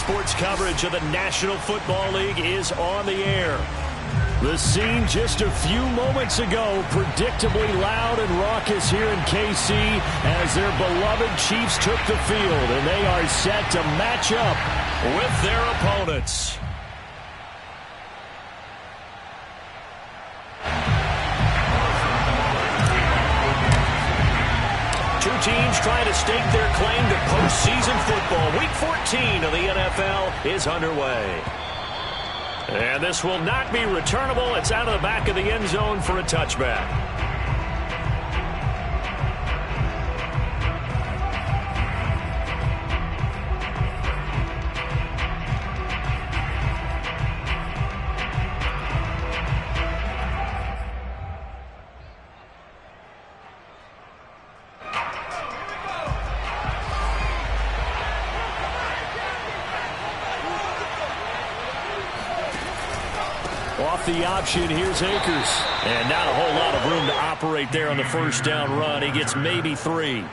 sports coverage of the National Football League is on the air. The scene just a few moments ago, predictably loud and raucous here in KC as their beloved Chiefs took the field, and they are set to match up with their opponents. Two teams trying to stake their claim to postseason football. Week 14 of the NFL is underway. And this will not be returnable. It's out of the back of the end zone for a touchback. Off the option, here's Akers. And not a whole lot of room to operate there on the first down run. He gets maybe 3.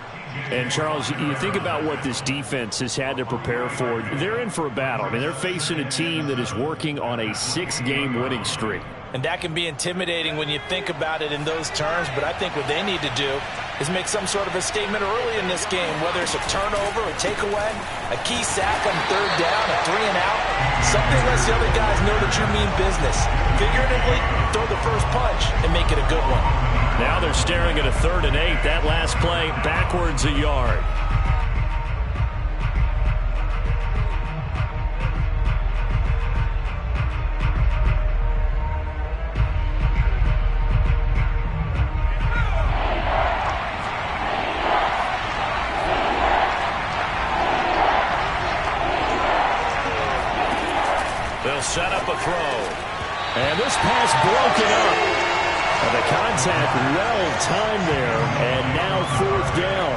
And, Charles, you think about what this defense has had to prepare for. They're in for a battle. I mean, they're facing a team that is working on a 6-game winning streak. And that can be intimidating when you think about it in those terms. But I think what they need to do is make some sort of a statement early in this game, whether it's a turnover, a takeaway, a key sack on third down, a 3-and-out. Something lets the other guys know that you mean business. Figuratively, throw the first punch and make it a good one. Now they're staring at a 3rd and 8. That last play backwards a yard. They'll set up a throw. And this pass broken up. And the contact well-timed there. And now 4th down.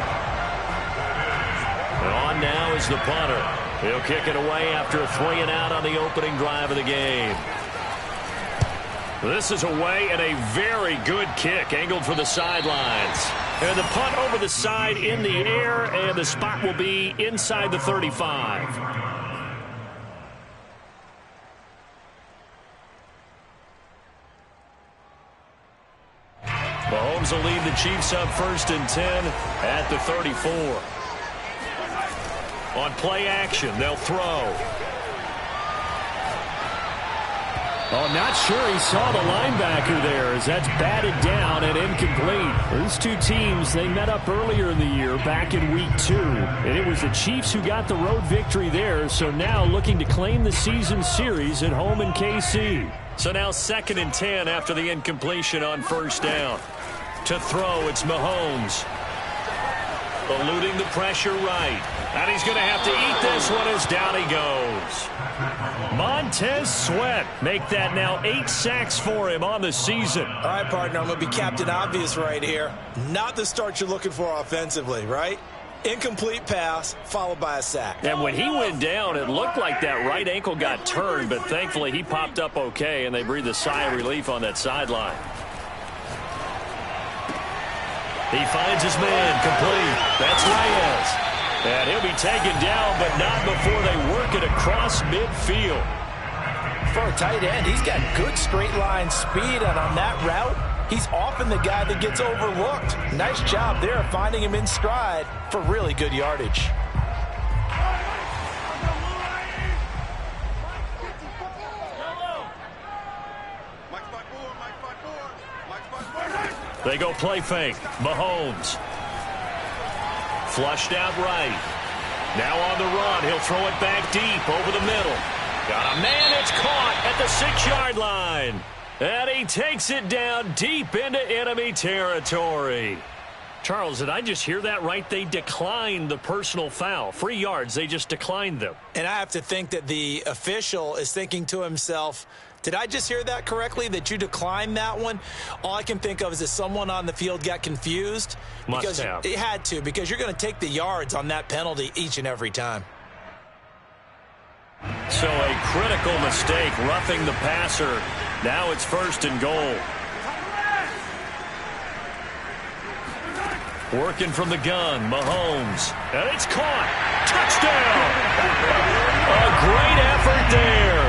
And on now is the punter. He'll kick it away after a 3-and-out on the opening drive of the game. This is away and a very good kick, angled for the sidelines. And the punt over the side in the air, and the spot will be inside the 35. Mahomes will lead the Chiefs up 1st and 10 at the 34. On play action, they'll throw. Oh, not sure he saw the linebacker there as that's batted down and incomplete. These two teams, they met up earlier in the year back in week 2. And it was the Chiefs who got the road victory there, so now looking to claim the season series at home in KC. So now 2nd and 10 after the incompletion on 1st down. To throw, it's Mahomes. Eluding the pressure right. And he's going to have to eat this one as down he goes. Montez Sweat make that now 8 sacks for him on the season. All right, partner, I'm going to be Captain Obvious right here. Not the start you're looking for offensively, right? Incomplete pass followed by a sack. And when he went down, it looked like that right ankle got turned, but thankfully he popped up okay, and they breathed a sigh of relief on that sideline. He finds his man complete. That's Reyes. And he'll be taken down, but not before they work it across midfield. For a tight end, he's got good straight line speed, and on that route, he's often the guy that gets overlooked. Nice job there finding him in stride for really good yardage. They go play fake. Mahomes. Flushed out right. Now on the run. He'll throw it back deep over the middle. Got a man that's caught at the 6-yard line. And he takes it down deep into enemy territory. Charles, did I just hear that right? They declined the personal foul. 3 yards, they just declined them. And I have to think that the official is thinking to himself, did I just hear that correctly, that you declined that one? All I can think of is that someone on the field got confused. Must have. It had to, because you're going to take the yards on that penalty each and every time. So a critical mistake, roughing the passer. Now it's 1st and goal. Working from the gun, Mahomes. And it's caught. Touchdown! A great effort there.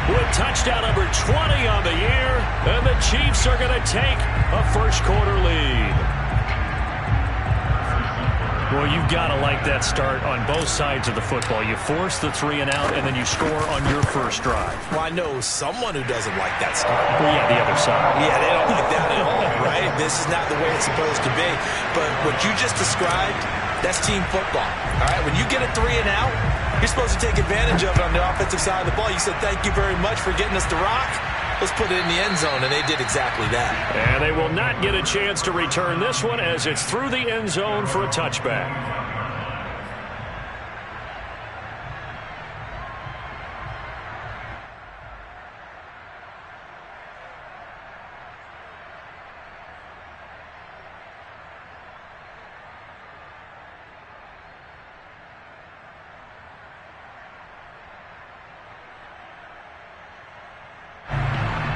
With touchdown number 20 on the year. And the Chiefs are going to take a first-quarter lead. Well, you've got to like that start on both sides of the football. You force the 3 and out, and then you score on your first drive. Well, I know someone who doesn't like that start. Well, yeah, the other side. Yeah, they don't like that at all, right? This is not the way it's supposed to be. But what you just described, that's team football, all right? When you get a 3 and out, you're supposed to take advantage of it on the offensive side of the ball. You said, thank you very much for getting us the rock. Let's put it in the end zone, and they did exactly that. And they will not get a chance to return this one as it's through the end zone for a touchback.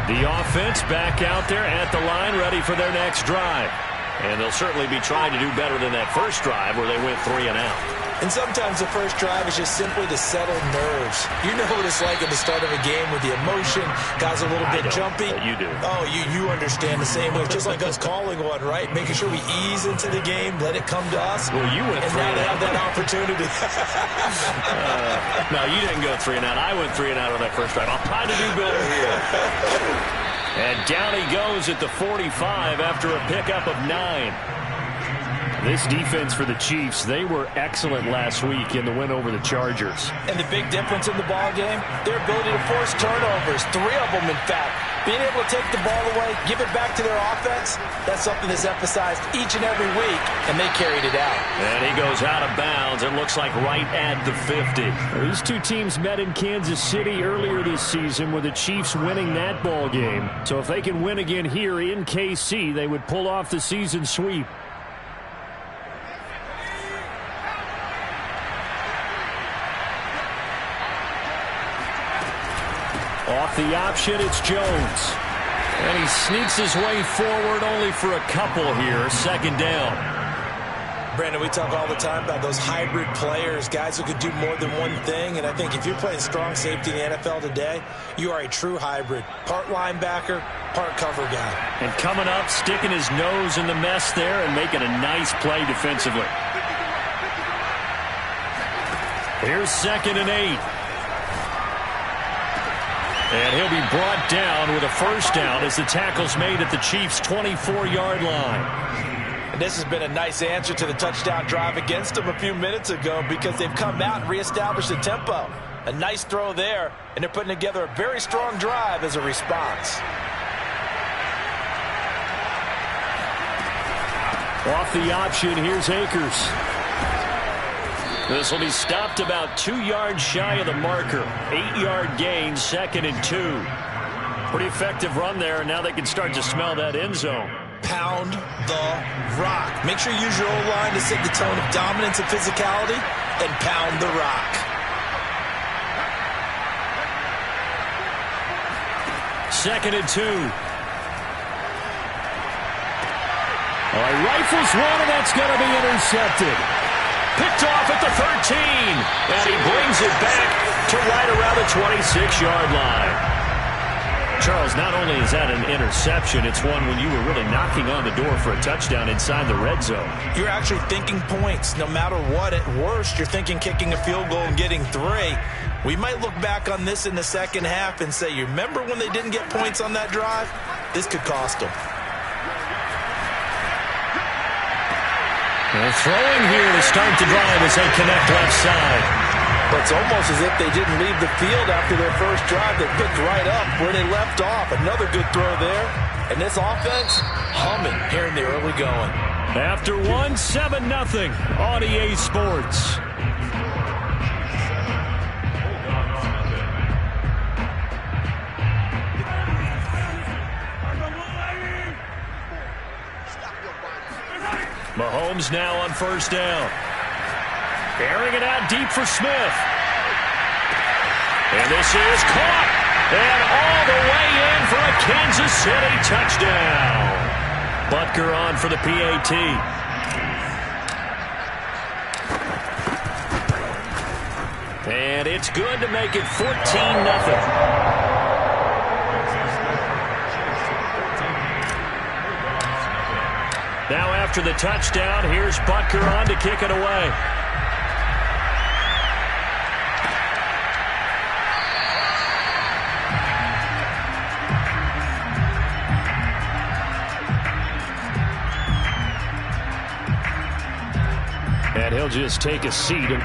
The offense back out there at the line, ready for their next drive. And they'll certainly be trying to do better than that first drive where they went 3 and out. And sometimes the first drive is just simply to settle nerves. You know what it's like at the start of a game with the emotion. Guys are a little bit jumpy. You do. Oh, you understand the same way. It's just like us calling one, right? Making sure we ease into the game, let it come to us. Well, you went 3 and out. And now they have that opportunity. No, you didn't go 3 and out. I went 3 and out on that first drive. I'll try to do better here. And down he goes at the 45 after a pickup of 9. This defense for the Chiefs, they were excellent last week in the win over the Chargers. And the big difference in the ball game, their ability to force turnovers, 3 of them in fact. Being able to take the ball away, give it back to their offense, that's something that's emphasized each and every week, and they carried it out. And he goes out of bounds. It looks like right at the 50. These two teams met in Kansas City earlier this season with the Chiefs winning that ball game. So if they can win again here in KC, they would pull off the season sweep. Off the option, it's Jones. And he sneaks his way forward only for a couple here. Second down. Brandon, we talk all the time about those hybrid players, guys who could do more than one thing. And I think if you're playing strong safety in the NFL today, you are a true hybrid. Part linebacker, part cover guy. And coming up, sticking his nose in the mess there and making a nice play defensively. Here's 2nd and 8. And he'll be brought down with a first down as the tackle's made at the Chiefs' 24-yard line. And this has been a nice answer to the touchdown drive against them a few minutes ago because they've come out and reestablished the tempo. A nice throw there, and they're putting together a very strong drive as a response. Off the option, here's Akers. This will be stopped about 2 yards shy of the marker. 8-yard gain, 2nd and 2. Pretty effective run there, and now they can start to smell that end zone. Pound the rock. Make sure you use your O-line to set the tone of dominance and physicality, and pound the rock. Second and 2. All right, rifles one, and that's going to be intercepted. Picked off at the 13, and he brings it back to right around the 26-yard line. Charles, not only is that an interception, it's one when you were really knocking on the door for a touchdown inside the red zone. You're actually thinking points. No matter what, at worst, you're thinking kicking a field goal and getting 3. We might look back on this in the second half and say, you remember when they didn't get points on that drive? This could cost them. And throwing here to start the drive as they connect left side. But it's almost as if they didn't leave the field after their first drive. They picked right up where they left off. Another good throw there. And this offense, humming here in the early going. After 1, 7-0 on EA Sports. Mahomes now on first down. Airing it out deep for Smith. And this is caught. And all the way in for a Kansas City touchdown. Butker on for the PAT. And it's good to make it 14-0. Now after the touchdown, here's Butker on to kick it away. And he'll just take a seat.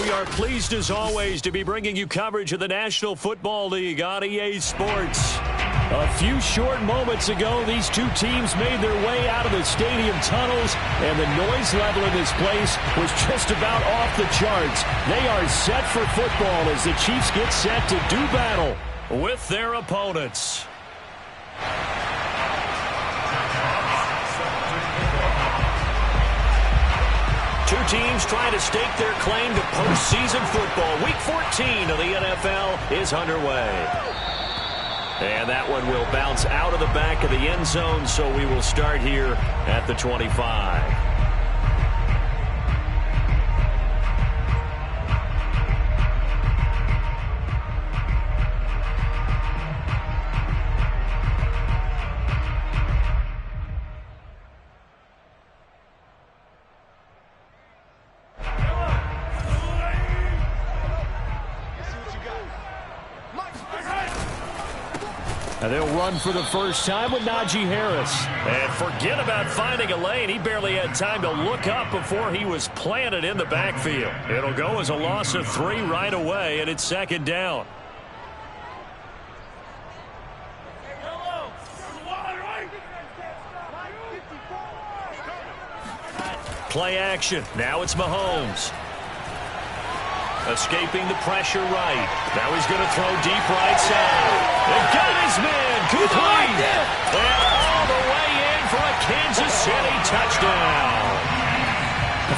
We are pleased, as always, to be bringing you coverage of the National Football League on EA Sports. A few short moments ago, these two teams made their way out of the stadium tunnels, and the noise level in this place was just about off the charts. They are set for football as the Chiefs get set to do battle with their opponents. Two teams trying to stake their claim to postseason football. Week 14 of the NFL is underway. And that one will bounce out of the back of the end zone, so we will start here at the 25. And they'll run for the first time with Najee Harris. And forget about finding a lane. He barely had time to look up before he was planted in the backfield. It'll go as a loss of 3 right away, and it's second down. Play action. Now it's Mahomes. Escaping the pressure right. Now he's going to throw deep right side. They got his man. Complete. And all the way in for a Kansas City touchdown.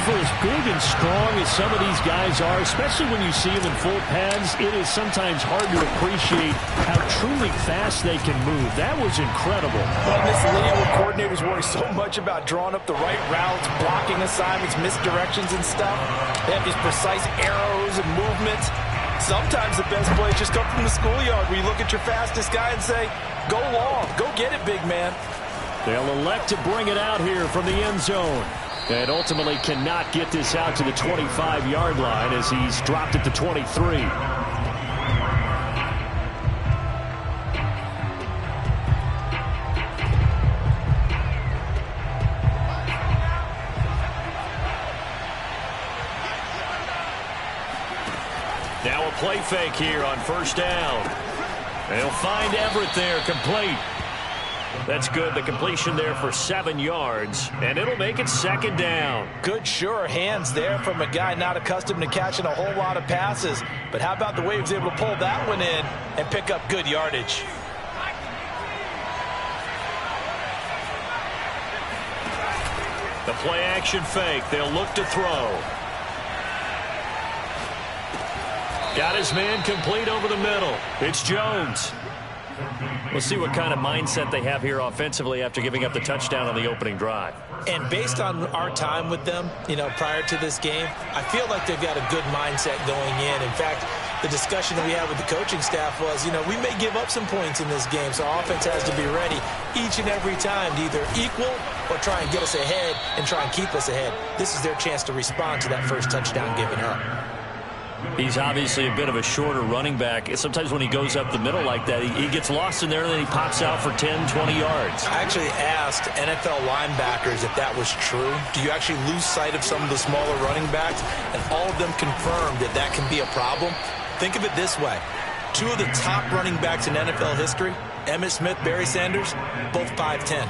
For as big and strong as some of these guys are, especially when you see them in full pads, it is sometimes hard to appreciate how truly fast they can move. That was incredible. Well, in this league where coordinators worry so much about drawing up the right routes, blocking assignments, misdirections and stuff, they have these precise arrows and movements. Sometimes the best plays just come from the schoolyard where you look at your fastest guy and say, go long, go get it, big man. They'll elect to bring it out here from the end zone. And ultimately cannot get this out to the 25-yard line as he's dropped it to 23. Now a play fake here on first down. They'll find Everett there, complete. That's good. The completion there for 7 yards, and it'll make it second down. Good, sure hands there from a guy not accustomed to catching a whole lot of passes. But how about the way he was able to pull that one in and pick up good yardage? The play action fake. They'll look to throw. Got his man complete over the middle. It's Jones. We'll see what kind of mindset they have here offensively after giving up the touchdown on the opening drive. And based on our time with them, prior to this game, I feel like they've got a good mindset going in. In fact, the discussion that we had with the coaching staff was, we may give up some points in this game, so our offense has to be ready each and every time to either equal or try and get us ahead and try and keep us ahead. This is their chance to respond to that first touchdown given up. He's obviously a bit of a shorter running back. Sometimes when he goes up the middle like that, he gets lost in there and then he pops out for 10, 20 yards. I actually asked NFL linebackers if that was true. Do you actually lose sight of some of the smaller running backs? And all of them confirmed that that can be a problem. Think of it this way. 2 of the top running backs in NFL history, Emmitt Smith, Barry Sanders, both 5'10".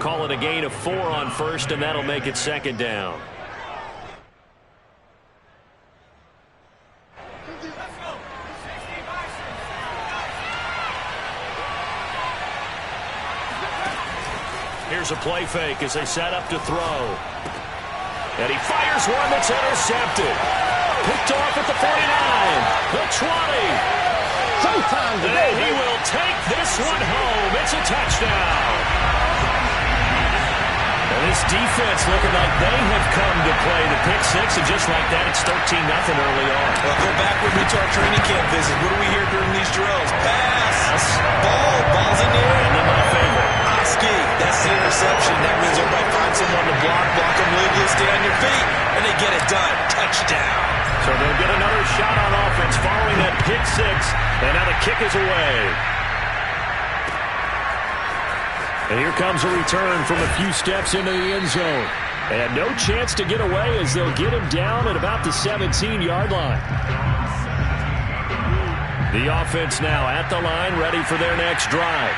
Call it a gain of 4 on first, and that'll make it second down. Here's a play fake as they set up to throw. And he fires one that's intercepted. Picked off at the 49, the 20. And he will take this one home. It's a touchdown. And this defense looking like they have come to play the pick six, and just like that, it's 13-0 early on. Well, go back with me to our training camp visit. What do we hear during these drills? Pass. Ball's in the air. And then my favorite. That's the interception. That means everybody finds someone to block them legally, stay on your feet, and they get it done. Touchdown. So they'll get another shot on offense following that pick six, and now the kick is away. And here comes a return from a few steps into the end zone. And no chance to get away as they'll get him down at about the 17-yard line. The offense now at the line, ready for their next drive.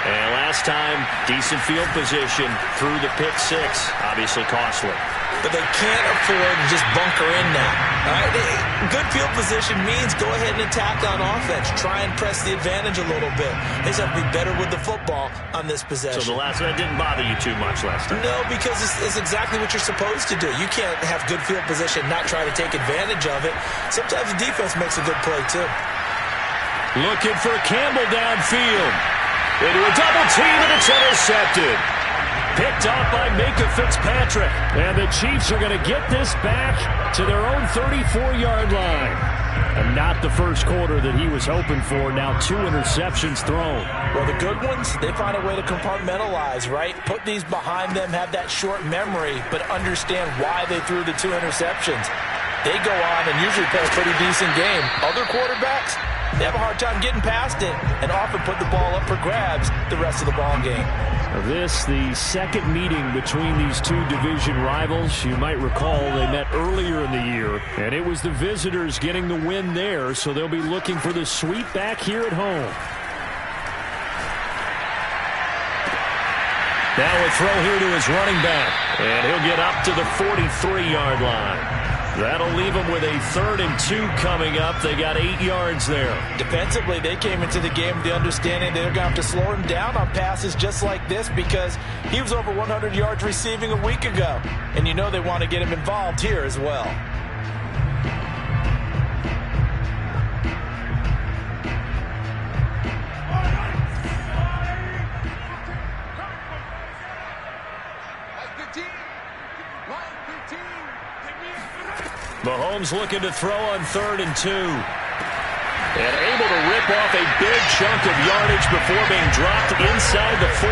And last time, decent field position through the pick six. Obviously costly. But they can't afford to just bunker in now. All right, good field position means go ahead and attack on offense. Try and press the advantage a little bit. They just have to be better with the football on this possession. So that didn't bother you too much last time? No, because it's exactly what you're supposed to do. You can't have good field position and not try to take advantage of it. Sometimes the defense makes a good play, too. Looking for Campbell downfield. Into a double team, and it's intercepted. Picked off by Micah Fitzpatrick. And the Chiefs are going to get this back to their own 34-yard line. And not the first quarter that he was hoping for. Now 2 interceptions thrown. Well, the good ones, they find a way to compartmentalize, right? Put these behind them, have that short memory, but understand why they threw the 2 interceptions. They go on and usually play a pretty decent game. Other quarterbacks, they have a hard time getting past it and often put the ball up for grabs the rest of the ball game. This, the second meeting between these two division rivals. You might recall they met earlier in the year, and it was the visitors getting the win there, so they'll be looking for the sweep back here at home. Now a throw here to his running back, and he'll get up to the 43-yard line. That'll leave them with a 3rd and 2 coming up. They got 8 yards there. Defensively, they came into the game with the understanding they're going to have to slow him down on passes just like this because he was over 100 yards receiving a week ago. And you know they want to get him involved here as well. Mahomes looking to throw on 3rd and 2. And able to rip off a big chunk of yardage before being dropped inside the 40.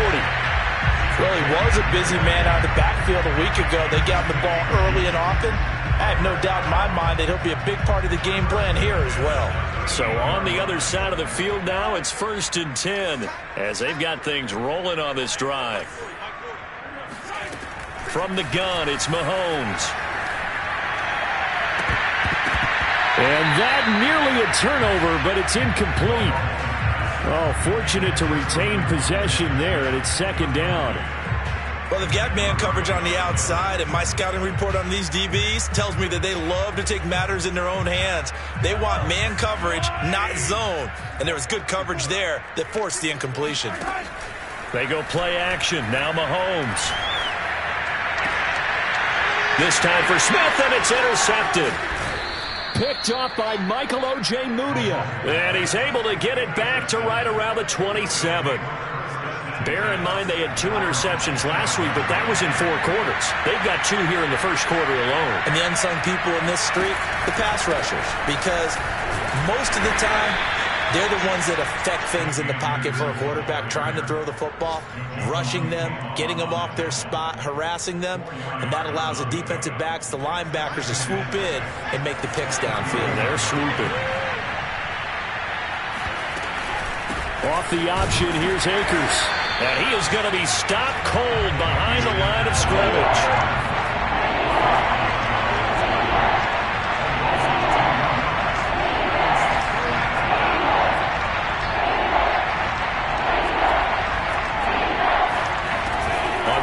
Well, he was a busy man out of the backfield a week ago. They got the ball early and often. I have no doubt in my mind that he'll be a big part of the game plan here as well. So on the other side of the field now, it's 1st and 10 as they've got things rolling on this drive. From the gun, it's Mahomes. And that nearly a turnover, but it's incomplete. Oh, fortunate to retain possession there, and it's 2nd down. Well, they've got man coverage on the outside, and my scouting report on these DBs tells me that they love to take matters in their own hands. They want man coverage, not zone. And there was good coverage there that forced the incompletion. They go play action. Now Mahomes. This time for Smith, and it's intercepted. Picked off by Michael O.J. Mudia. And he's able to get it back to right around the 27. Bear in mind they had 2 interceptions last week, but that was in 4 quarters. They've got 2 here in the first quarter alone. And the unsung people in this streak, the pass rushers. Because most of the time, they're the ones that affect things in the pocket for a quarterback, trying to throw the football, rushing them, getting them off their spot, harassing them, and that allows the defensive backs, the linebackers to swoop in and make the picks downfield. They're swooping. Off the option, here's Akers. And he is going to be stopped cold behind the line of scrimmage.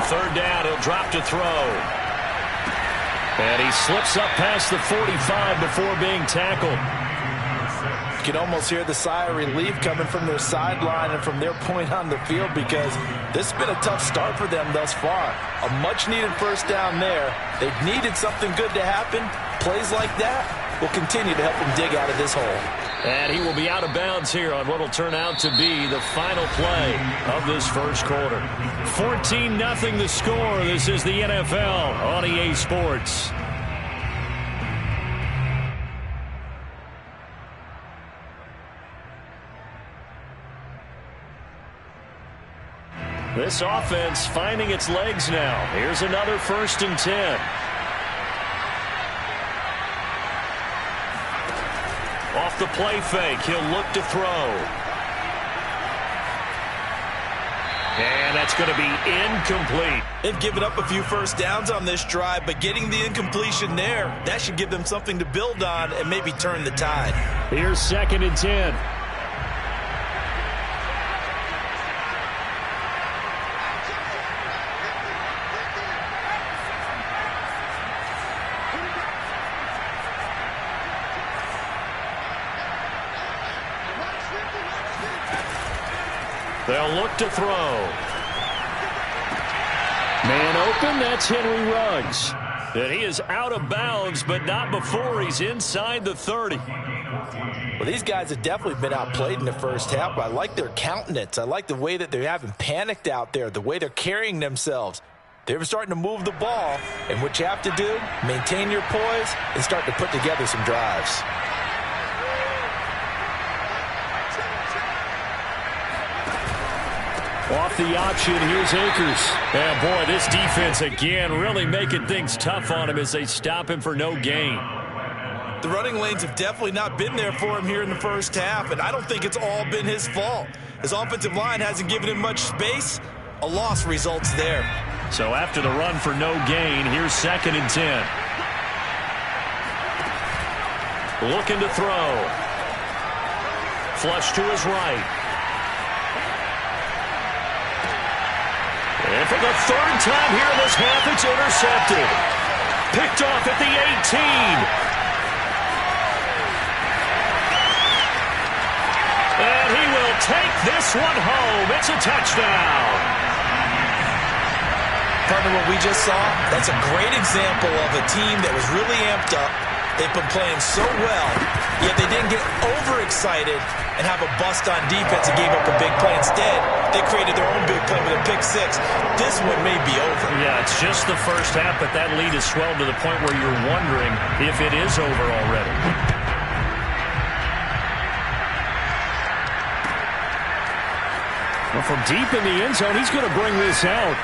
Third down, he'll drop to throw. And he slips up past the 45 before being tackled. You can almost hear the sigh of relief coming from their sideline and from their point on the field because this has been a tough start for them thus far. A much-needed first down there. They've needed something good to happen. Plays like that will continue to help them dig out of this hole. And he will be out of bounds here on what will turn out to be the final play of this first quarter. 14-0 the score. This is the NFL on EA Sports. This offense finding its legs now. Here's another 1st and 10. Off the play fake, he'll look to throw. And that's going to be incomplete. They've given up a few first downs on this drive, but getting the incompletion there, that should give them something to build on and maybe turn the tide. Here's 2nd and 10. They'll look to throw. Man open, that's Henry Ruggs. And he is out of bounds, but not before he's inside the 30. Well, these guys have definitely been outplayed in the first half, but I like their countenance. I like the way that they haven't panicked out there, the way they're carrying themselves. They're starting to move the ball, and what you have to do, maintain your poise and start to put together some drives. Off the option, here's Akers. And boy, this defense again really making things tough on him as they stop him for no gain. The running lanes have definitely not been there for him here in the first half, and I don't think it's all been his fault. His offensive line hasn't given him much space. A loss results there. So after the run for no gain, here's 2nd and 10. Looking to throw. Flush to his right. And for the 3rd time here in this half, it's intercepted. Picked off at the 18. And he will take this one home. It's a touchdown. Partner, what we just saw, that's a great example of a team that was really amped up. They've been playing so well, yet they didn't get overexcited and have a bust on defense and gave up a big play. Instead, they created their own big play with a pick 6. This one may be over. Yeah, it's just the first half, but that lead has swelled to the point where you're wondering if it is over already. Well, from deep in the end zone, he's going to bring this out.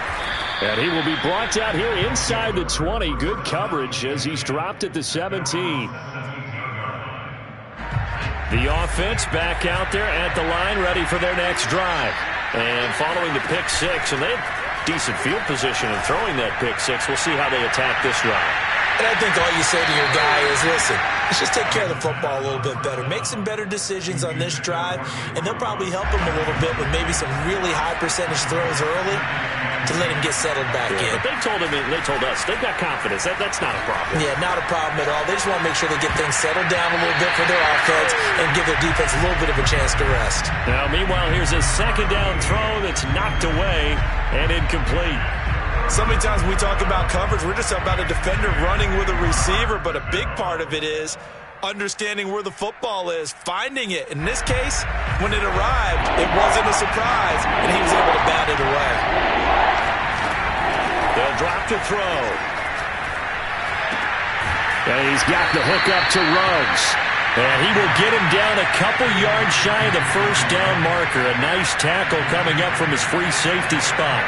And he will be brought down here inside the 20. Good coverage as he's dropped at the 17. The offense back out there at the line, ready for their next drive. And following the pick 6, and they have decent field position in throwing that pick 6. We'll see how they attack this drive. And I think all you say to your guy is, listen, let's just take care of the football a little bit better. Make some better decisions on this drive, and they'll probably help him a little bit with maybe some really high percentage throws early to let him get settled back in. But they told us, they've got confidence. That's not a problem. Yeah, not a problem at all. They just want to make sure they get things settled down a little bit for their offense and give their defense a little bit of a chance to rest. Now, meanwhile, here's a 2nd down throw that's knocked away and incomplete. So many times when we talk about coverage, we're just about a defender running with a receiver, but a big part of it is understanding where the football is, finding it. In this case, when it arrived, it wasn't a surprise, and he was able to bat it away. They'll drop to throw. And he's got the hook up to Ruggs. And he will get him down a couple yards shy of the 1st down marker. A nice tackle coming up from his free safety spot.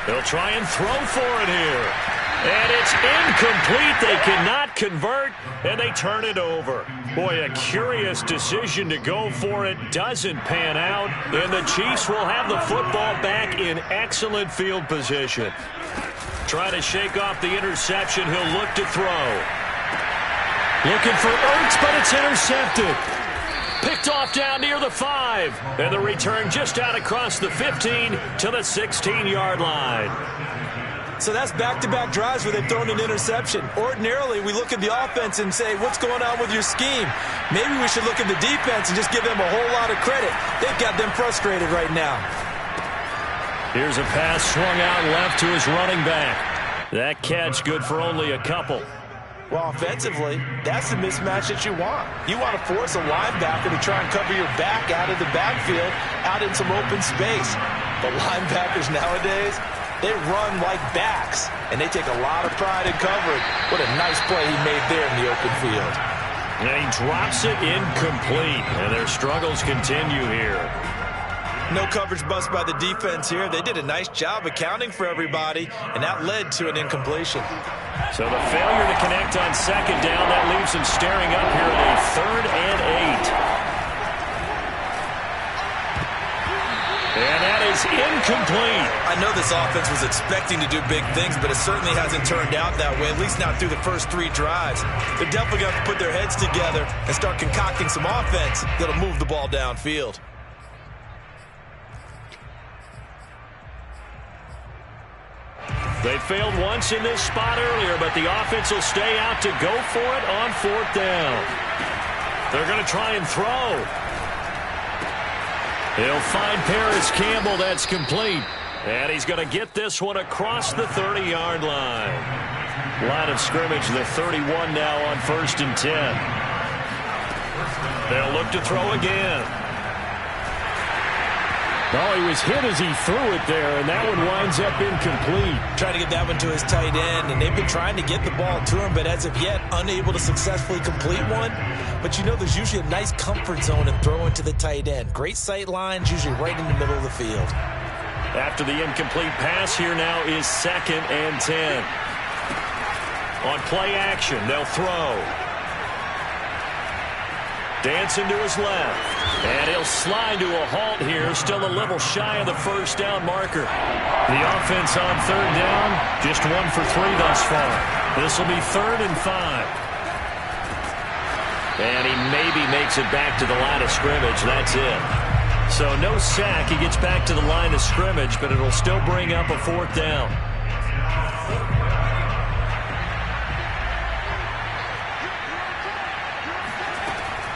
They'll try and throw for it here. And it's incomplete. They cannot convert, and they turn it over. Boy, a curious decision to go for it. Doesn't pan out, and the Chiefs will have the football back in excellent field position. Trying to shake off the interception. He'll look to throw. Looking for Ertz, but it's intercepted. Picked off down near the 5. And the return just out across the 15 to the 16-yard line. So that's back-to-back drives where they've thrown an interception. Ordinarily, we look at the offense and say, what's going on with your scheme? Maybe we should look at the defense and just give them a whole lot of credit. They've got them frustrated right now. Here's a pass swung out left to his running back. That catch good for only a couple. Well, offensively, that's the mismatch that you want. You want to force a linebacker to try and cover your back out of the backfield, out in some open space. But linebackers nowadays, they run like backs, and they take a lot of pride in covering. What a nice play he made there in the open field. And he drops it incomplete, and their struggles continue here. No coverage bust by the defense here. They did a nice job accounting for everybody, and that led to an incompletion. So the failure to connect on 2nd down, that leaves them staring up here at a 3rd and 8. And that is incomplete. I know this offense was expecting to do big things, but it certainly hasn't turned out that way, at least not through the first 3 drives. They're definitely going to have to put their heads together and start concocting some offense that'll move the ball downfield. They failed once in this spot earlier, but the offense will stay out to go for it on 4th down. They're going to try and throw. He'll find Paris Campbell. That's complete. And he's going to get this one across the 30-yard line. Line of scrimmage, the 31 now on 1st and 10. They'll look to throw again. Oh, he was hit as he threw it there, and that one winds up incomplete. Trying to get that one to his tight end, and they've been trying to get the ball to him, but as of yet, unable to successfully complete one. But you know there's usually a nice comfort zone in throwing to the tight end. Great sight lines, usually right in the middle of the field. After the incomplete pass, here now is 2nd and 10. On play action, they'll throw. Dancing to his left. And he'll slide to a halt here, still a little shy of the 1st down marker. The offense on 3rd down, just 1 for 3 thus far. This will be 3rd and 5. And he maybe makes it back to the line of scrimmage. That's it. So no sack. He gets back to the line of scrimmage, but it'll still bring up a 4th down.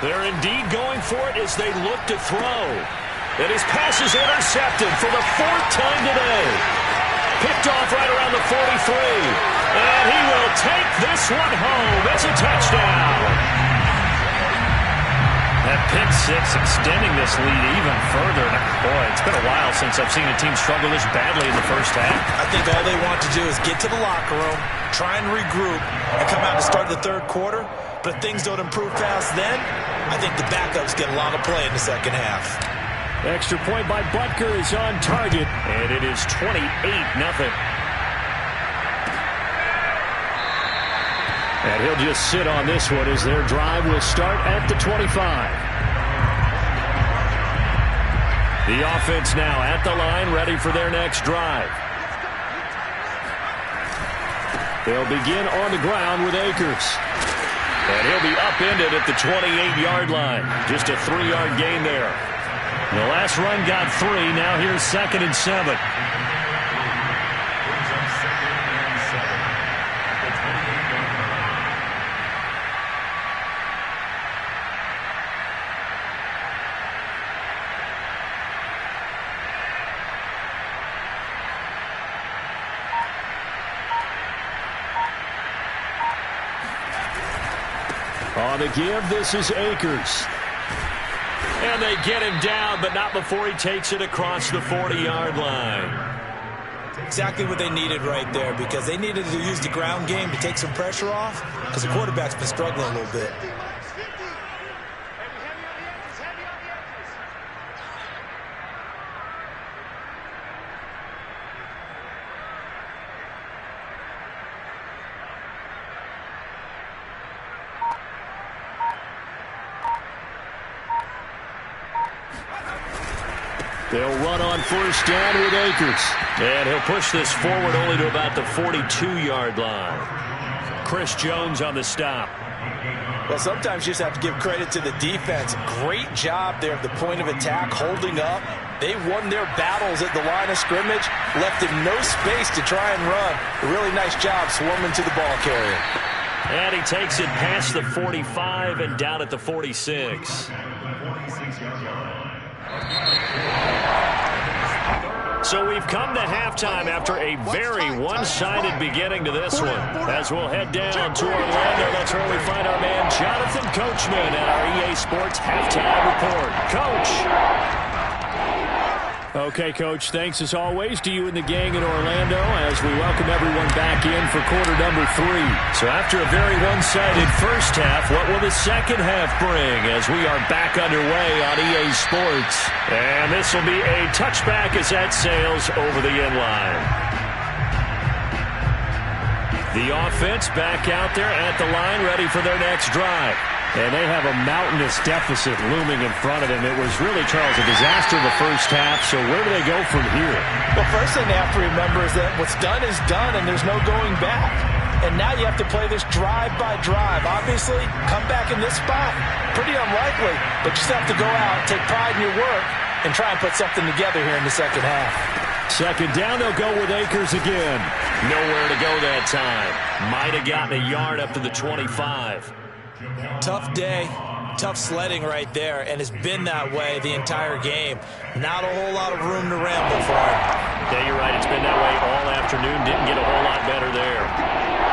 They're indeed going for it as they look to throw. And his pass is intercepted for the 4th time today. Picked off right around the 43. And he will take this one home. It's a touchdown. That pick six extending this lead even further. Boy, it's been a while since I've seen a team struggle this badly in the first half. I think all they want to do is get to the locker room, try and regroup, and come out and start the 3rd quarter. But if things don't improve fast then, I think the backups get a lot of play in the 2nd half. Extra point by Butker is on target, and it is 28-0. And he'll just sit on this one as their drive will start at the 25. The offense now at the line, ready for their next drive. They'll begin on the ground with Akers. And he'll be upended at the 28-yard line. Just a 3-yard gain there. The last run got 3. Now here's 2nd and 7. On the give, this is Akers. And they get him down, but not before he takes it across the 40-yard line. Exactly what they needed right there, because they needed to use the ground game to take some pressure off, because the quarterback's been struggling a little bit. They'll run on 1st down with Akers. And he'll push this forward only to about the 42-yard line. Chris Jones on the stop. Well, sometimes you just have to give credit to the defense. Great job there at the point of attack, holding up. They won their battles at the line of scrimmage, left him no space to try and run. A really nice job swarming to the ball carrier. And he takes it past the 45 and down at the 46. So we've come to halftime after a very one-sided beginning to this one. As we'll head down to Orlando, that's where we find our man Jonathan Coachman at our EA Sports Halftime Report. Coach. Okay, Coach, thanks as always to you and the gang in Orlando as we welcome everyone back in for quarter number 3. So after a very one-sided first half, what will the second half bring as we are back underway on EA Sports? And this will be a touchback as that sails over the end line. The offense back out there at the line, ready for their next drive. And they have a mountainous deficit looming in front of them. It was really, Charles, a disaster in the first half. So where do they go from here? Well, first thing they have to remember is that what's done is done, and there's no going back. And now you have to play this drive by drive. Obviously, come back in this spot, pretty unlikely. But you just have to go out, take pride in your work, and try and put something together here in the second half. Second down, they'll go with Akers again. Nowhere to go that time. Might have gotten a yard up to the 25. Tough day, tough sledding right there, and it's been that way the entire game. Not a whole lot of room to ramble for him. Yeah, you're right. It's been that way all afternoon. Didn't get a whole lot better there.